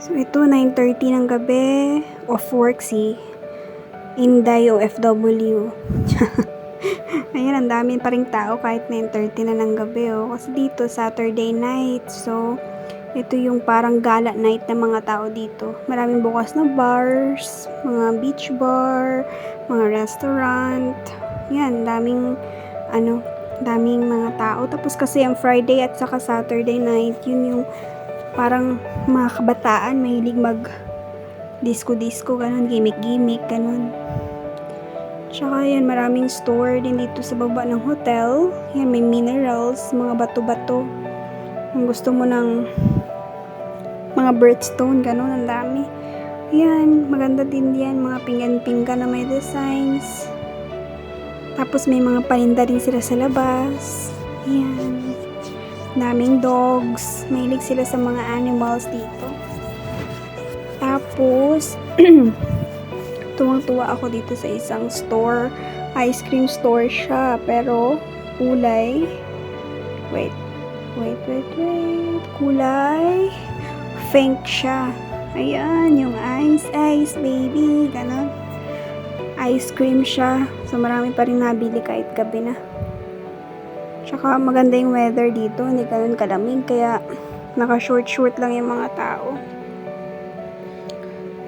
So, ito, 9:30 ng gabi. Off work si Inday OFW. Ayan, ang dami pa ring tao kahit 9:30 na ng gabi, oh. Kasi dito, Saturday night. So, ito yung parang gala night ng mga tao dito. Maraming bukas na bars, mga beach bar, mga restaurant. Yan, daming mga tao. Tapos kasi ang Friday at saka Saturday night, yun yung parang mga kabataan mahilig mag disco-disco, ganun, gimmick-gimmick, ganun. Tsaka yan, maraming store din dito sa baba ng hotel. Yan, may minerals, mga bato-bato. Kung gusto mo ng mga birthstone, ganun, ang dami. Yan, maganda din yan, mga pinggan-pinggan na may designs. Tapos may mga paninda din sila sa labas. Yan. Daming dogs. Mahilig sila sa mga animals dito. Tapos, tuwang-tuwa ako dito sa isang store. Ice cream store siya. Pero, kulay. Wait. Kulay. Pink siya. Ayan, yung ice, baby. Ganon. Ice cream siya. So, marami pa rin nabili kahit gabi na. Tsaka maganda yung weather dito, hindi ganun kalamig, kaya naka-short lang yung mga tao.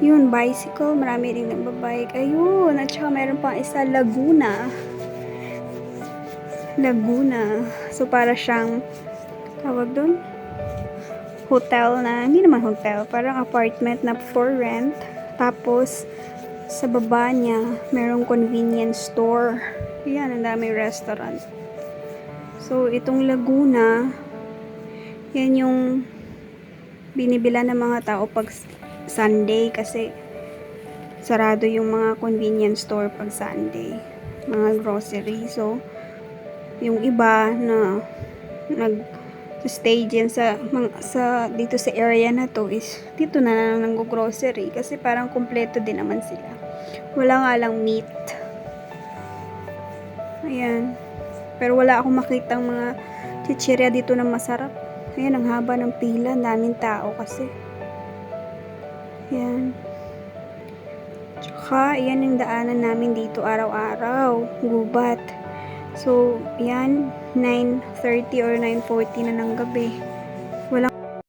Yun, bicycle, marami rin nagbabike. Ayun, at saka meron pang isa, Laguna. So, para siyang, tawag doon, hotel na, hindi naman hotel, parang apartment na for rent. Tapos, sa baba niya, merong convenience store. Yan, ang dami restaurant. So, itong Laguna, yan yung binibila ng mga tao pag Sunday kasi sarado yung mga convenience store pag Sunday. Mga grocery. So, yung iba na nag-stay dyan dito sa area na to is dito na lang nag-grocery kasi parang kumpleto din naman sila. Wala nga lang meat. Ayan. Pero wala akong makitang mga chichirya dito na masarap. Ayan, ang haba ng pila. Daming tao kasi. Ayan. Tsaka, ayan yung daanan namin dito araw-araw. Gubat. So, ayan, 9:30 or 9:40 na ng gabi.